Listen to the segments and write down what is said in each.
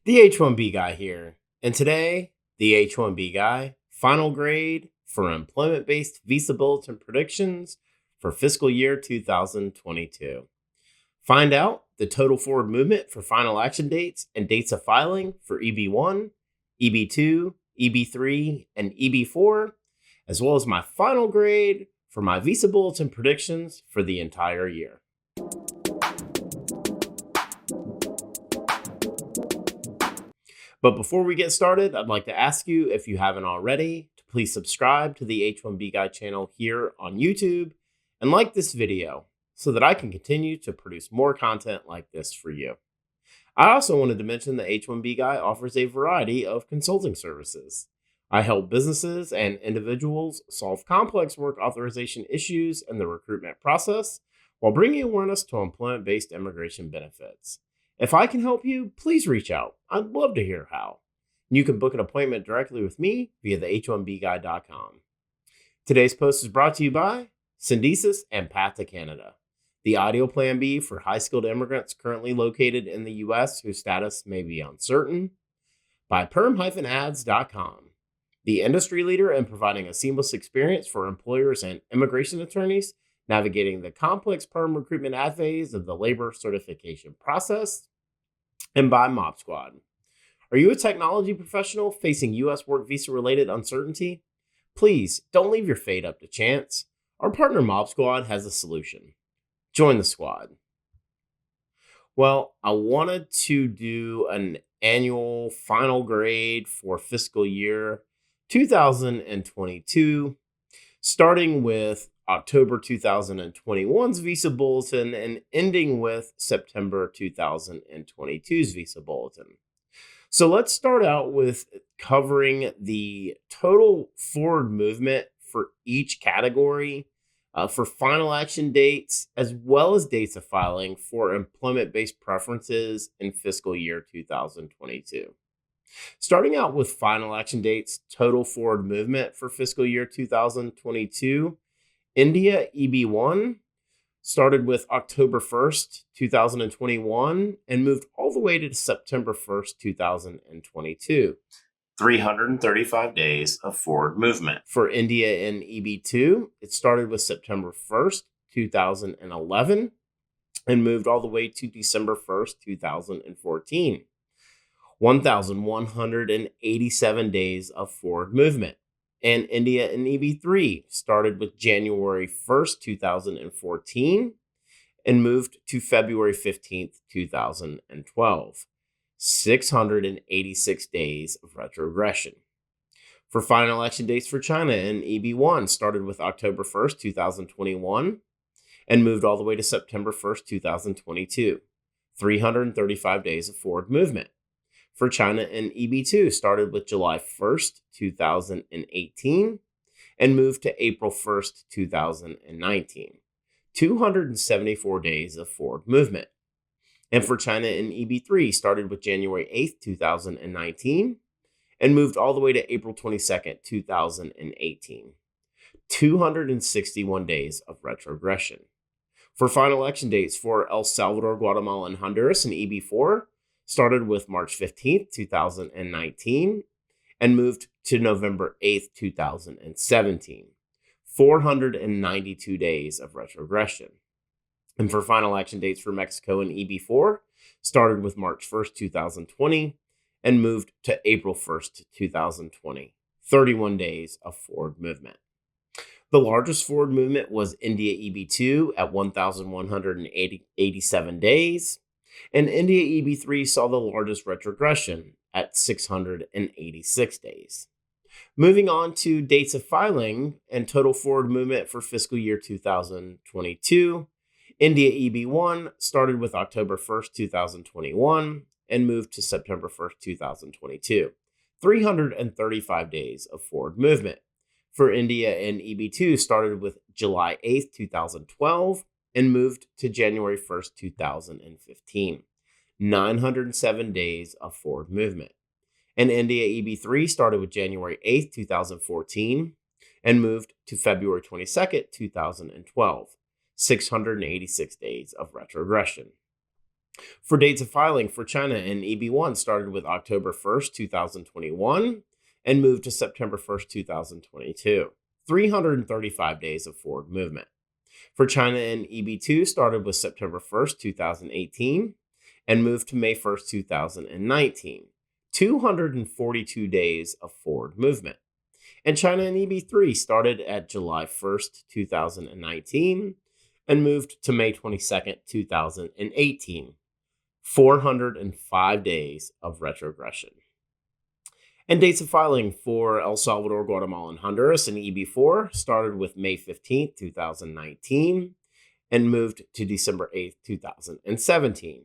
The H1B Guy here, and today, the H1B Guy final grade for employment-based visa bulletin predictions for fiscal year 2022. Find out the total forward movement for final action dates and dates of filing for EB1, EB2, EB3, and EB4, as well as my final grade for my visa bulletin predictions for the entire year. But before we get started, I'd like to ask you, if you haven't already, to please subscribe to the H1B Guy channel here on YouTube and like this video so that I can continue to produce more content like this for you. I also wanted to mention that H1B Guy offers a variety of consulting services. I help businesses and individuals solve complex work authorization issues in the recruitment process while bringing awareness to employment-based immigration benefits. If I can help you, please reach out. I'd love to hear how. You can book an appointment directly with me via the h1bguy.com. Today's post is brought to you by Syndesis and Path to Canada, the audio plan B for high-skilled immigrants currently located in the U.S. whose status may be uncertain, by PERM-Ads.com, the industry leader in providing a seamless experience for employers and immigration attorneys navigating the complex PERM recruitment ad phase of the labor certification process, and by Mob Squad. Are you a technology professional facing U.S. work visa-related uncertainty? Please don't leave your fate up to chance. Our partner Mob Squad has a solution. Join the squad. Well, I wanted to do an annual final grade for fiscal year 2022, starting with October 2021's Visa Bulletin and ending with September 2022's Visa Bulletin. So let's start out with covering the total forward movement for each category for final action dates, as well as dates of filing for employment-based preferences in fiscal year 2022. Starting out with final action dates, total forward movement for fiscal year 2022, India EB1 started with October 1st, 2021 and moved all the way to September 1st, 2022. 335 days of forward movement. For India in EB2, it started with September 1st, 2011 and moved all the way to December 1st, 2014. 1,187 days of forward movement. And India in EB3 started with January 1st, 2014 and moved to February 15th, 2012. 686 days of retrogression. For final action dates for China in EB1 started with October 1st, 2021 and moved all the way to September 1st, 2022. 335 days of forward movement. For China in EB2 started with July 1st, 2018 and moved to April 1st, 2019. 274 days of forward movement. And for China in EB3 started with January 8th, 2019 and moved all the way to April 22nd, 2018. 261 days of retrogression. For final action dates for El Salvador, Guatemala, and Honduras in EB4 started with March 15th, 2019 and moved to November 8th, 2017. 492 days of retrogression. And for final action dates for Mexico in EB4 started with March 1st, 2020 and moved to April 1st, 2020. 31 days of forward movement. The largest forward movement was India EB2 at 1,187 days. And India EB3 saw the largest retrogression at 686 days. Moving on to dates of filing and total forward movement for fiscal year 2022, India EB1 started with October 1st, 2021 and moved to September 1st, 2022. 335 days of forward movement. For India in EB2 started with July 8th, 2012 and moved to January 1st, 2015. 907 days of forward movement. And India EB3 started with January 8th, 2014 and moved to February 22nd, 2012. 686 days of retrogression. For dates of filing for China and EB1 started with October 1st, 2021 and moved to September 1st, 2022. 335 days of forward movement. For China and EB2 started with September 1st, 2018 and moved to May 1st, 2019. 242 days of forward movement. And China and EB3 started at July 1st, 2019 and moved to May 22nd, 2018. 405 days of retrogression. And dates of filing for El Salvador, Guatemala, and Honduras in EB4 started with May 15th, 2019 and moved to December 8th, 2017.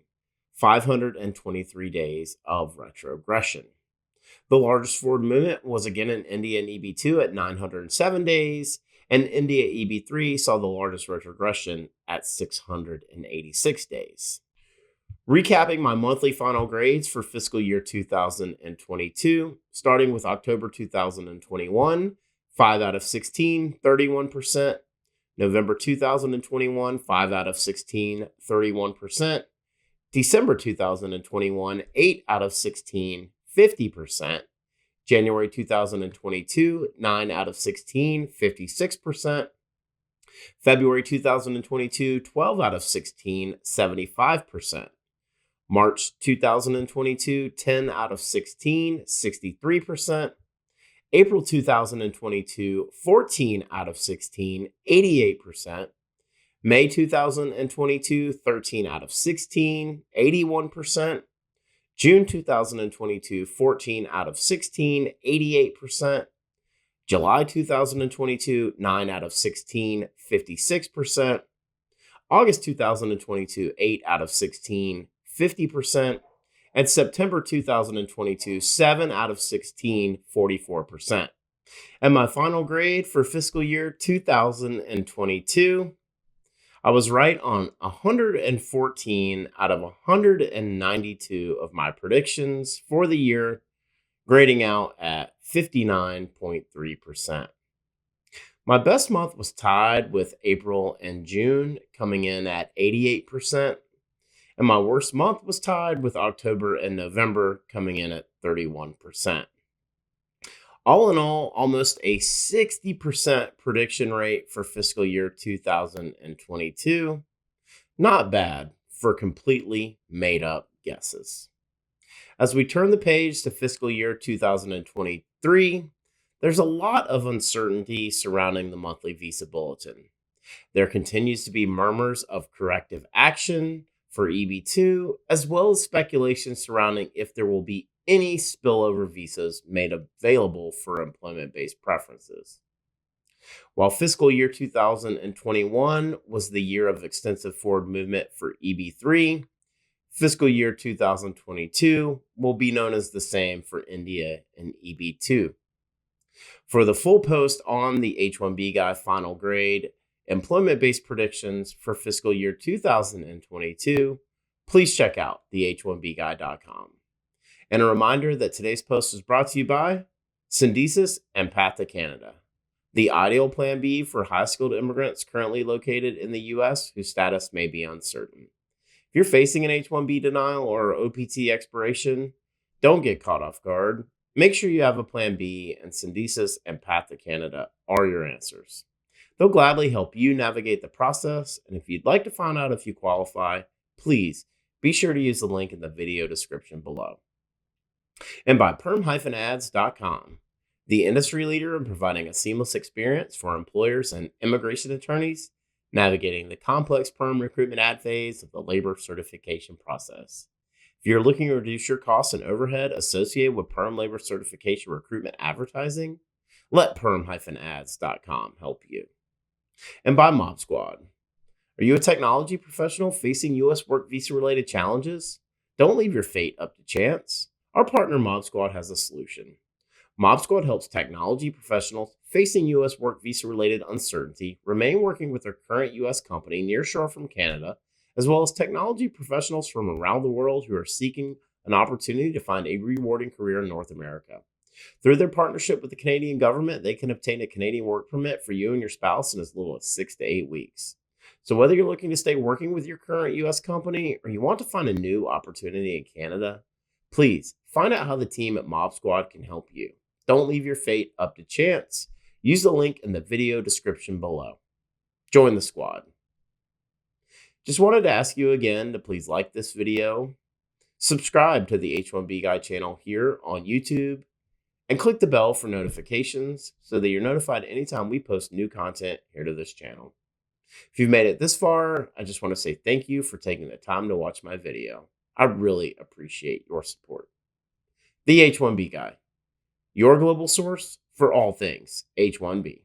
523 days of retrogression. The largest forward movement was again in India and EB2 at 907 days, and India EB3 saw the largest retrogression at 686 days. Recapping my monthly final grades for fiscal year 2022, starting with October 2021, 5 out of 16, 31%. November 2021, 5 out of 16, 31%. December 2021, 8 out of 16, 50%. January 2022, 9 out of 16, 56%. February 2022, 12 out of 16, 75%. March 2022, 10 out of 16, 63%. April 2022, 14 out of 16, 88%. May 2022, 13 out of 16, 81%. June 2022, 14 out of 16, 88%. July 2022, 9 out of 16, 56%. August 2022, 8 out of 16, 50%. And September 2022, 7 out of 16, 44%. And my final grade for fiscal year 2022, I was right on 114 out of 192 of my predictions for the year, grading out at 59.3%. My best month was tied with April and June, coming in at 88%. And my worst month was tied with October and November, coming in at 31%. All in all, almost a 60% prediction rate for fiscal year 2022. Not bad for completely made up guesses. As we turn the page to fiscal year 2023, there's a lot of uncertainty surrounding the monthly visa bulletin. There continues to be murmurs of corrective action for EB2, as well as speculation surrounding if there will be any spillover visas made available for employment-based preferences. While fiscal year 2021 was the year of extensive forward movement for EB3, fiscal year 2022 will be known as the same for India and EB2. For the full post on the H1B Guy final grade, employment-based predictions for fiscal year 2022, please check out the H1BGuy.com. And a reminder that today's post is brought to you by Syndesus and Path to Canada, the ideal plan B for high-skilled immigrants currently located in the U.S. whose status may be uncertain. If you're facing an H1B denial or OPT expiration, don't get caught off guard. Make sure you have a plan B, and Syndesus and Path to Canada are your answers. They'll gladly help you navigate the process, and if you'd like to find out if you qualify, please be sure to use the link in the video description below. And by PERM-Ads.com, the industry leader in providing a seamless experience for employers and immigration attorneys navigating the complex PERM recruitment ad phase of the labor certification process. If you're looking to reduce your costs and overhead associated with PERM labor certification recruitment advertising, let PERM-Ads.com help you. And by Mob Squad. Are you a technology professional facing U.S. work visa-related challenges? Don't leave your fate up to chance. Our partner Mob Squad has a solution. Mob Squad helps technology professionals facing U.S. work visa-related uncertainty remain working with their current U.S. company nearshore from Canada, as well as technology professionals from around the world who are seeking an opportunity to find a rewarding career in North America. Through their partnership with the Canadian government, they can obtain a Canadian work permit for you and your spouse in as little as 6 to 8 weeks. So, whether you're looking to stay working with your current US company or you want to find a new opportunity in Canada, please find out how the team at Mob Squad can help you. Don't leave your fate up to chance. Use the link in the video description below. Join the squad. Just wanted to ask you again to please like this video, subscribe to the H1B Guy channel here on YouTube, and click the bell for notifications so that you're notified anytime we post new content here to this channel. If you've made it this far, I just want to say thank you for taking the time to watch my video. I really appreciate your support. The H1B Guy, your global source for all things H1B.